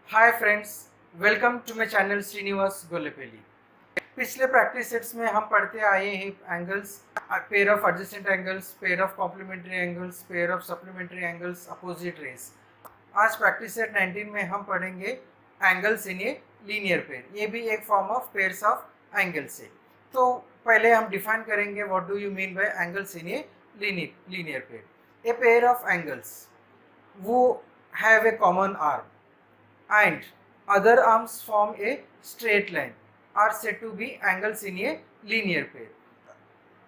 Hi friends, welcome to my channel Srinivas Golepeli. पिछले practice sets में हम पढ़ते आए हैं angles, pair of adjacent angles, pair of complementary angles, pair of supplementary angles, opposite rays. आज practice set 19 में हम पढ़ेंगे angles in a linear pair. ये भी एक form of pairs of angles है। तो पहले हम डिफाइन करेंगे what do you mean by angles in a linear pair. A pair of angles वो have a common arm and other arms form a straight line are said to be angles in a linear pair.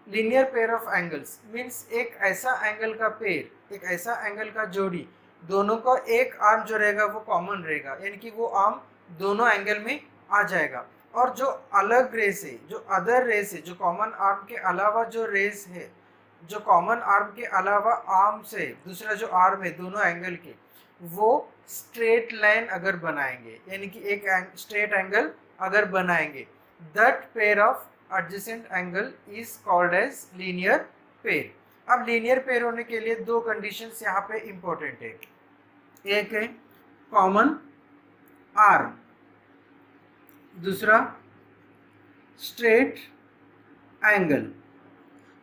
Linear pair of angles means एक ऐसा angle का pair, एक ऐसा angle का जोड़ी, दोनों का एक आर्म जो रहेगा वो कॉमन रहेगा, यानी कि वो आर्म दोनों एंगल में आ जाएगा। और जो अलग रेस है, जो अदर रेस है, जो कॉमन आर्म के अलावा जो रेस है, जो कॉमन आर्म के अलावा आर्म से दूसरा जो आर्म है दोनों एंगल के, वो स्ट्रेट लाइन अगर बनाएंगे, यानी कि एक स्ट्रेट एंगल अगर बनाएंगे, that pair of adjacent angle is called as linear pair. अब लीनियर पेयर होने के लिए दो कंडीशंस यहाँ पे इंपॉर्टेंट है। एक है कॉमन आर्म, दूसरा स्ट्रेट एंगल।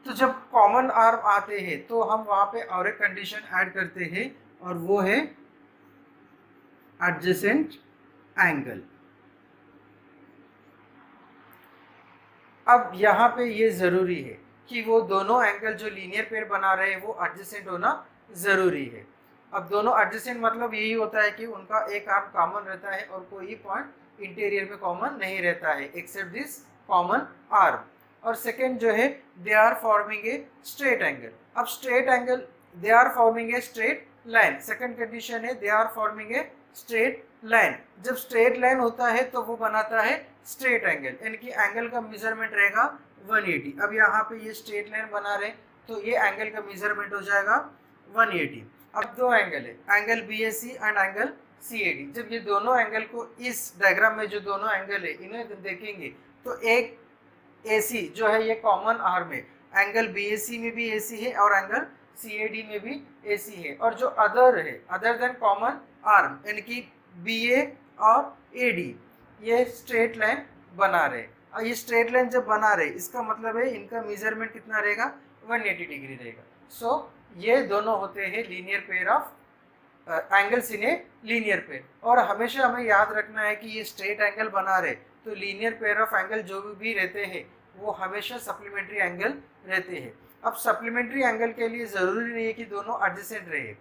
तो जब कॉमन आर्म आते हैं तो हम वहां पे और एक कंडीशन ऐड करते हैं और वो है एडजेसेंट एंगल। अब यहाँ पे ये जरूरी है कि वो दोनों एंगल जो लीनियर पेयर बना रहे हैं वो एडजेसेंट होना जरूरी है। अब दोनों एडजेसेंट मतलब यही होता है कि उनका एक आर्म कॉमन रहता है और कोई पॉइंट इंटीरियर में कॉमन नहीं रहता है एक्सेप्ट दिस कॉमन आर्म। और सेकेंड जो है they are forming a straight angle. अब straight angle, they are forming a straight line. Second condition है they are forming a straight line. जब स्ट्रेट लाइन होता है तो वो बनाता है स्ट्रेट एंगल, यानी कि एंगल का मेजरमेंट रहेगा 180। अब यहाँ पे ये स्ट्रेट लाइन बना रहे तो ये एंगल का मेजरमेंट हो जाएगा 180। अब दो एंगल है, angle B A C and angle C A D. जब ये दोनों एंगल को इस डायग्राम में जो दोनों एंगल है इन्हें देखेंगे तो एक ए सी जो है ये कॉमन आर्म है, एंगल बी ए सी में भी ए सी है और एंगल सी ए डी में भी ए सी है। और जो अदर है, अदर देन कॉमन आर्म, यानी कि बी ए और ए डी, ये स्ट्रेट लाइन बना रहे। और ये स्ट्रेट लाइन जब बना रहे इसका मतलब है इनका मेजरमेंट कितना रहेगा, 180 डिग्री रहेगा। सो ये दोनों होते हैं linear pair of angles in a linear pair. और हमेशा हमें याद रखना है कि ये स्ट्रेट एंगल बना रहे तो लीनियर पेयर ऑफ एंगल जो भी रहते हैं वो हमेशा सप्लीमेंट्री एंगल रहते हैं। अब सप्लीमेंट्री एंगल के लिए ज़रूरी नहीं है कि दोनों एडजेसेंट रहे,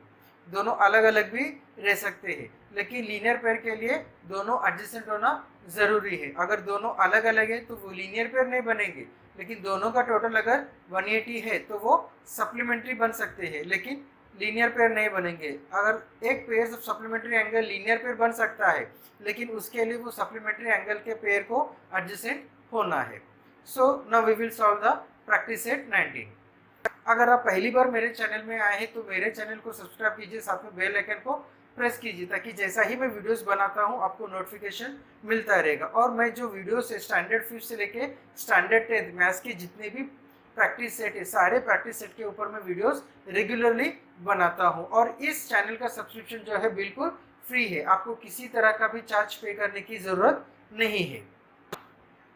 दोनों अलग अलग भी रह सकते हैं, लेकिन लीनियर पेयर के लिए दोनों एडजेसेंट होना ज़रूरी है। अगर दोनों अलग अलग है तो वो लीनियर पेयर नहीं बनेंगे, लेकिन दोनों का टोटल अगर 180 है तो वो सप्लीमेंट्री बन सकते हैं, लेकिन लीनियर पेयर नहीं बनेंगे। अगर एक pair of supplementary angle linear pair बन सकता है, लेकिन उसके लिए वो सप्लीमेंट्री एंगल के पेयर को एडजेसेंट होना है। So now we will solve the practice set 19। अगर आप पहली बार मेरे चैनल में आए हैं तो मेरे चैनल को सब्सक्राइब कीजिए, साथ में बेल आइकन को प्रेस कीजिए ताकि जैसा ही मैं वीडियोस बनाता हूं आपको नोटिफिकेशन मिलता रहेगा। और मैं जो वीडियोस स्टैंडर्ड 5 से लेके स्टैंडर्ड 10 मैथ्स के जितने भी प्रैक्टिस सेट है, सारे प्रैक्टिस सेट के ऊपर मैं वीडियोस रेगुलरली बनाता हूं। और इस चैनल का सब्सक्रिप्शन जो है बिल्कुल फ्री है, आपको किसी तरह का भी चार्ज पे करने की ज़रूरत नहीं है।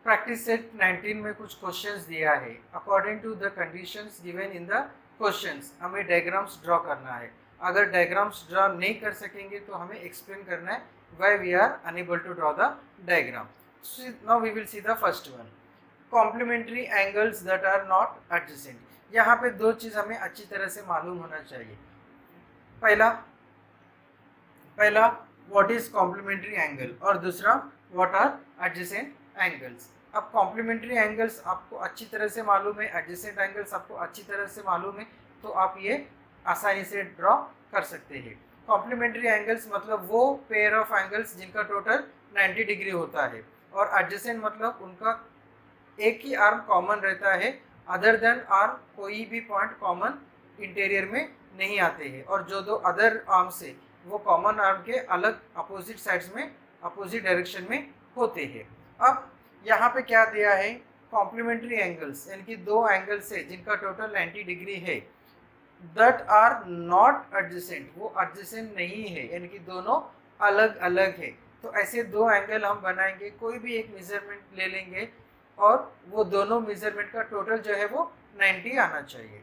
प्रैक्टिस सेट 19 में कुछ क्वेश्चंस दिया है। According to the conditions given in the questions हमें डायग्राम्स ड्रॉ करना है। अगर डायग्राम्स ड्रॉ नहीं कर सकेंगे तो हमें एक्सप्लेन करना है why we are unable to draw the diagram. Now we will see the first one, complementary angles that are not adjacent. यहाँ पे दो चीज़ हमें अच्छी तरह से मालूम होना चाहिए। पहला व्हाट इज कॉम्प्लीमेंट्री एंगल और दूसरा व्हाट आर एडजेसेंट एंगल्स। अब कॉम्प्लीमेंट्री एंगल्स आपको अच्छी तरह से मालूम है, एडजेसेंट एंगल्स आपको अच्छी तरह से मालूम है, तो आप ये आसानी से ड्रॉ कर सकते हैं। कॉम्प्लीमेंट्री एंगल्स मतलब वो पेयर ऑफ एंगल्स जिनका टोटल 90 डिग्री होता है, और एडजेसेंट मतलब उनका एक ही आर्म कॉमन रहता है, अदर देन आर्म कोई भी पॉइंट कॉमन इंटीरियर में नहीं आते हैं, और जो दो अदर आर्म्स है वो कॉमन आर्म के अलग अपोजिट साइड्स में, अपोजिट डायरेक्शन में होते हैं। अब यहाँ पे क्या दिया है, कॉम्प्लीमेंट्री एंगल्स यानी कि दो एंगल्स है जिनका टोटल 90 डिग्री है, दैट आर नॉट एडजेसेंट, वो एडजेसेंट नहीं है, यानी कि दोनों अलग अलग है। तो ऐसे दो एंगल हम बनाएंगे, कोई भी एक मेजरमेंट ले लेंगे और वो दोनों मेजरमेंट का टोटल जो है वो 90 आना चाहिए।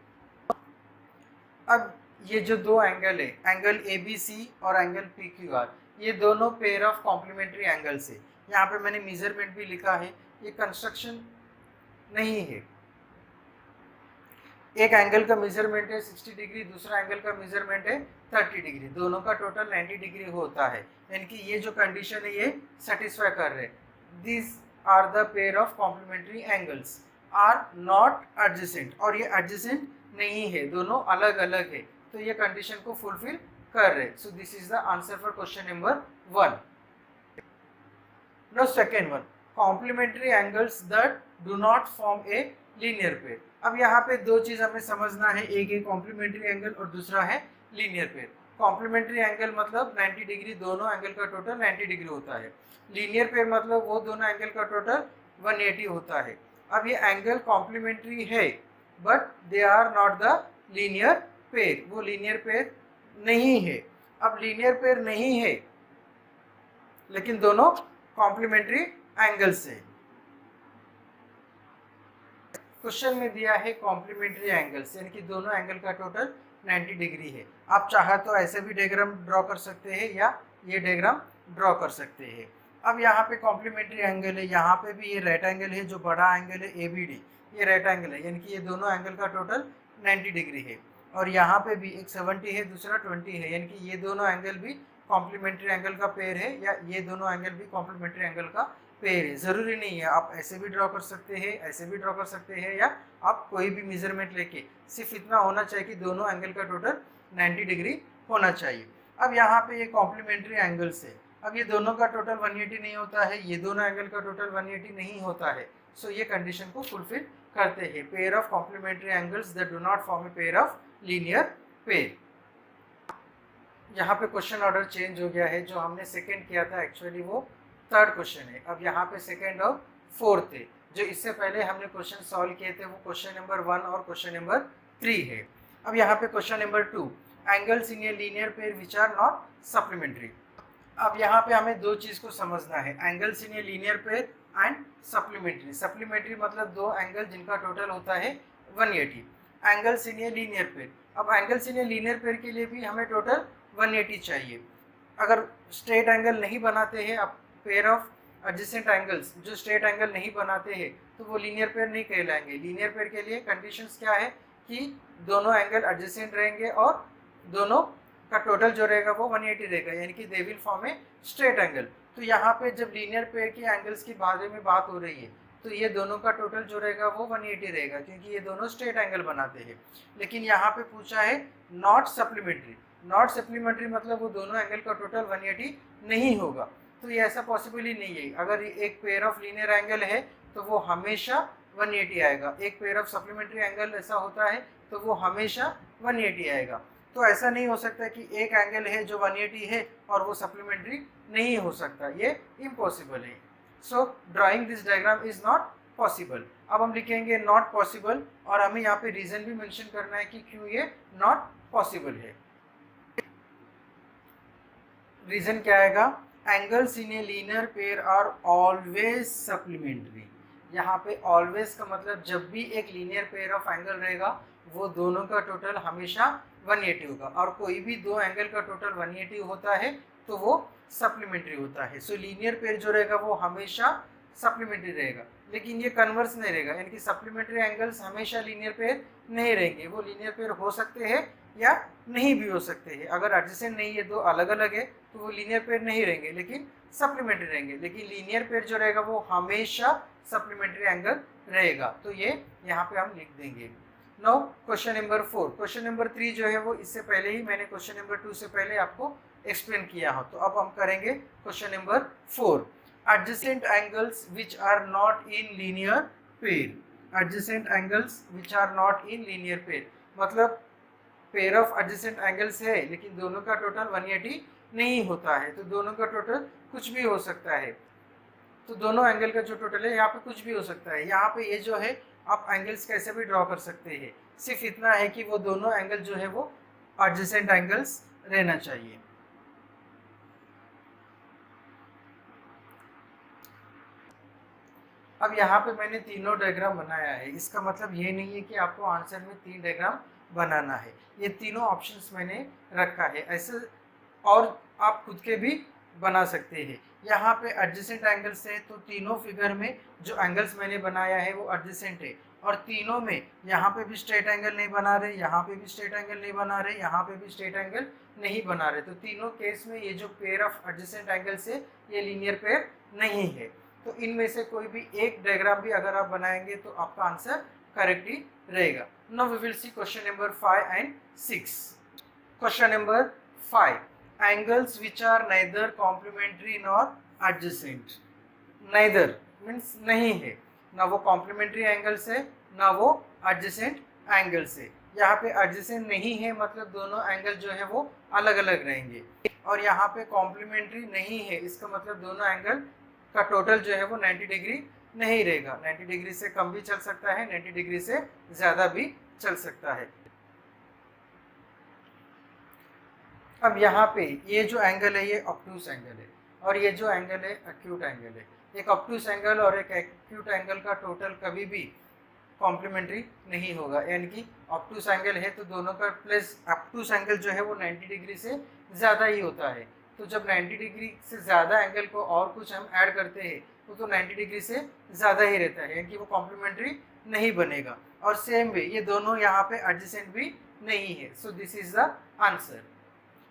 अब ये जो दो एंगल है, एंगल ABC और एंगल PQR, ये दोनों पेयर ऑफ कॉम्प्लीमेंट्री एंगल्स है। यहाँ पे मैंने मेजरमेंट भी लिखा है, ये कंस्ट्रक्शन नहीं है। एक एंगल का मेजरमेंट है 60 डिग्री, दूसरा एंगल का मेजरमेंट है 30 डिग्री, दोनों का टोटल 90 डिग्री होता है, यानी कि ये जो कंडीशन है ये सेटिस्फाई कर रहे हैं। This are the pair of complementary angles are not adjacent, और ये एडजेसेंट नहीं है, दोनों अलग अलग है, तो ये कंडीशन को फुलफिल कर रहे। So this is the answer for question number 1। Now second one, complementary angles that do not form a linear pair. अब यहाँ पे दो चीज हमें समझना है, एक है कॉम्प्लीमेंट्री एंगल और दूसरा है लीनियर पेयर। कॉम्प्लीमेंट्री एंगल मतलब 90 डिग्री, दोनों एंगल का टोटल 90 डिग्री होता है। लीनियर पेयर मतलब वो दोनों एंगल का टोटल 180 होता है। अब ये एंगल कॉम्प्लीमेंट्री है but they are not the linear pair, वो लीनियर पेयर नहीं है। अब लीनियर पेयर नहीं है लेकिन दोनों कॉम्प्लीमेंट्री एंगल्स है। क्वेश्चन में दिया है कॉम्प्लीमेंट्री एंगल्स, यानी कि दोनों एंगल का टोटल 90 डिग्री है। आप चाहे तो ऐसे भी डायग्राम ड्रॉ कर सकते हैं या ये डायग्राम ड्रॉ कर सकते हैं। अब यहाँ पे कॉम्प्लीमेंट्री एंगल है, यहाँ पे भी ये राइट एंगल है, जो बड़ा एंगल है ABD, ये राइट एंगल है, यानी कि ये दोनों एंगल का टोटल 90 डिग्री है। और यहाँ पे भी एक 70 है, दूसरा 20 है, यानी कि ये दोनों एंगल भी कॉम्प्लीमेंट्री एंगल का पेयर है, या ये दोनों एंगल भी कॉम्प्लीमेंट्री एंगल का पेयर है। ज़रूरी नहीं है, आप ऐसे भी ड्रॉ कर सकते हैं, ऐसे भी ड्रॉ कर सकते हैं, या आप कोई भी मेजरमेंट लेके, सिर्फ इतना होना चाहिए कि दोनों एंगल का टोटल 90 डिग्री होना चाहिए। अब यहाँ पे ये कॉम्प्लीमेंट्री एंगल्स है, अब ये दोनों का टोटल 180 नहीं होता है, ये दोनों एंगल का टोटल 180 नहीं होता है, सो ये कंडीशन को फुलफिल करते हैं। Pair of complementary angles that do not form a pair of linear pair. यहाँ पे क्वेश्चन ऑर्डर चेंज हो गया है, जो हमने सेकेंड किया था एक्चुअली वो थर्ड क्वेश्चन है। अब यहाँ पे सेकेंड और फोर्थ है। जो इससे पहले हमने क्वेश्चन सॉल्व किए थे वो क्वेश्चन नंबर 1 और क्वेश्चन नंबर 3 है। अब यहाँ पे question number 2, angles in a linear pair which are not supplementary. अब यहाँ पे हमें दो चीज को समझना है, angles in a linear pair and supplementary. Supplementary मतलब दो एंगल जिनका टोटल होता है 180, angles in a linear pair. अब angles in a linear pair के लिए भी हमें टोटल 180 चाहिए। अगर स्ट्रेट एंगल नहीं बनाते हैं, अब पेयर ऑफ एडजेसेंट एंगल्स जो स्ट्रेट एंगल नहीं बनाते हैं तो वो लीनियर पेयर नहीं कहलाएंगे। लीनियर पेयर के लिए कंडीशंस क्या है कि दोनों एंगल एडजेसेंट रहेंगे और दोनों का टोटल जो रहेगा वो 180 रहेगा, यानी कि they will form A straight angle. तो यहाँ पे जब लीनियर पेयर के एंगल्स के बारे में बात हो रही है तो ये दोनों का टोटल जो रहेगा वो 180 रहेगा, क्योंकि ये दोनों स्ट्रेट एंगल बनाते हैं। लेकिन यहाँ पे पूछा है नॉट सप्लीमेंट्री। नॉट सप्लीमेंट्री मतलब वो दोनों एंगल का टोटल 180 नहीं होगा, तो ये ऐसा पॉसिबल ही नहीं है। अगर एक पेयर ऑफ लीनियर एंगल है तो वो हमेशा 180 आएगा, एक पेयर ऑफ सप्लीमेंट्री एंगल ऐसा होता है तो वो हमेशा 180 आएगा। तो ऐसा नहीं हो सकता कि एक एंगल है जो 180 है और वो सप्लीमेंट्री नहीं हो सकता, ये इम्पॉसिबल है। सो drawing this diagram is not possible. अब हम लिखेंगे नॉट पॉसिबल, और हमें यहाँ पे रीजन भी मेंशन करना है कि क्यों ये नॉट पॉसिबल है। रीजन क्या आएगा, angles in a linear pair are always supplementary. यहाँ पे ऑलवेज का मतलब जब भी एक लीनियर पेयर ऑफ एंगल रहेगा वो दोनों का टोटल हमेशा 180 होगा, और कोई भी दो एंगल का टोटल 180 होता है तो वो सप्लीमेंट्री होता है। सो लीनियर पेयर जो रहेगा वो हमेशा सप्लीमेंट्री रहेगा, लेकिन ये कन्वर्स नहीं रहेगा, यानी कि सप्लीमेंट्री एंगल्स हमेशा लीनियर पेयर नहीं रहेंगे। वो लीनियर पेयर हो सकते हैं या नहीं भी हो सकते हैं। अगर एडजेसेंट नहीं है, दो अलग अलग है, तो वो लीनियर पेयर नहीं रहेंगे लेकिन सप्लीमेंट्री रहेंगे। लेकिन लीनियर पेयर जो रहेगा वो हमेशा सप्लीमेंट्री एंगल रहेगा, तो ये यहाँ पे हम लिख देंगे। Now question number 4। Question number 3 जो है वो इससे पहले ही मैंने क्वेश्चन नंबर 2 से पहले आपको एक्सप्लेन किया हो, तो अब हम करेंगे question number 4। adjacent angles which are not in linear pair। adjacent angles which are not in linear pair मतलब पेयर ऑफ एडजेसेंट एंगल्स है लेकिन दोनों का टोटल 180 नहीं होता है, तो दोनों का टोटल कुछ भी हो सकता है। तो दोनों एंगल का जो टोटल है यहाँ पे कुछ भी हो सकता है। यहाँ पे ये जो है आप एंगल्स कैसे भी ड्रॉ कर सकते हैं, सिर्फ इतना है कि वो दोनों एंगल जो है वो एडजेसेंट एंगल्स रहना चाहिए। अब यहाँ पे मैंने तीनों डायग्राम बनाया है, इसका मतलब ये नहीं है कि आपको आंसर में 3 डायग्राम बनाना है, ये तीनों ऑप्शंस मैंने रखा है। ऐसे और आप खुद के भी बना सकते हैं। यहाँ पे एडजेसेंट एंगल्स है, तो तीनों फिगर में जो एंगल्स मैंने बनाया है वो एडजेसेंट है, और तीनों में यहाँ पे भी स्ट्रेट एंगल नहीं बना रहे, यहाँ पे भी स्ट्रेट एंगल नहीं बना रहे, यहाँ पे भी स्ट्रेट एंगल नहीं बना रहे, तो तीनों केस में ये जो पेयर ऑफ एडजेसेंट एंगल्स है ये लीनियर पेयर नहीं है। तो इनमें से कोई भी एक डायग्राम भी अगर आप बनाएंगे तो आपका आंसर करेक्ट ही रहेगा। Now we will see question number 5 and 6। Question number 5, angles which are neither complementary nor adjacent। neither means नहीं है, ना वो complementary angles है ना वो adjacent angles है। यहाँ पे adjacent नहीं है मतलब दोनों एंगल जो है वो अलग अलग रहेंगे, और यहाँ पे complementary नहीं है इसका मतलब दोनों एंगल का टोटल जो है वो 90 डिग्री नहीं रहेगा। 90 डिग्री से कम भी चल सकता है, 90 डिग्री से ज़्यादा भी चल सकता है। अब यहाँ पे ये जो एंगल है ये ऑब्टूस एंगल है, और ये जो एंगल है एक्यूट एंगल है। एक ऑब्टूस एंगल और एक एक्यूट एंगल का टोटल कभी भी कॉम्प्लीमेंट्री नहीं होगा, यानी कि ऑब्टूस एंगल है तो दोनों का प्लस ऑब्टूस एंगल जो है वो 90 डिग्री से ज़्यादा ही होता है। तो जब 90 डिग्री से ज़्यादा एंगल को और कुछ हम ऐड करते हैं तो 90 डिग्री से ज़्यादा ही रहता है, यानी कि वो कॉम्प्लीमेंट्री नहीं बनेगा। और सेम वे ये दोनों यहाँ पे एडजेसेंट भी नहीं है। सो this is the answer.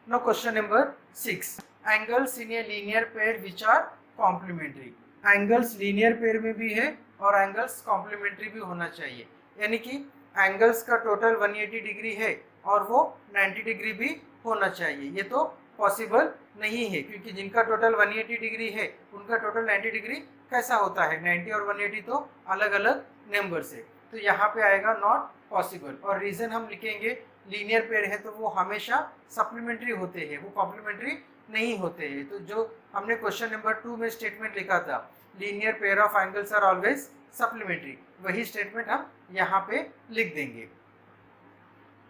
Now question number 6, angles in a linear pair which are complementary। angles linear pair में भी है और angles complementary भी होना चाहिए, यानी कि angles का टोटल 180 डिग्री है और वो 90 डिग्री भी होना चाहिए। ये तो पॉसिबल नहीं है, क्योंकि जिनका टोटल 180 डिग्री है उनका टोटल 90 डिग्री कैसा होता है, 90 और 180 तो अलग अलग नंबर्स है, तो यहाँ पे आएगा नॉट पॉसिबल। और रीज़न हम लिखेंगे लीनियर पेयर है तो वो हमेशा सप्लीमेंट्री होते हैं, वो कॉम्प्लीमेंट्री नहीं होते हैं। तो जो हमने क्वेश्चन नंबर 2 में स्टेटमेंट लिखा था linear pair of angles are always supplementary, वही स्टेटमेंट हम यहाँ पे लिख देंगे।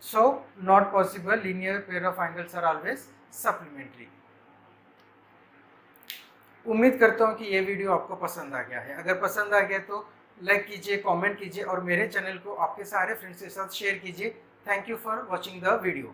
So not possible, linear pair of angles are always supplementary. उम्मीद करता हूँ कि ये वीडियो आपको पसंद आ गया है। अगर पसंद आ गया तो लाइक कीजिए, कमेंट कीजिए और मेरे चैनल को आपके सारे फ्रेंड्स के साथ शेयर कीजिए। Thank you for watching the video.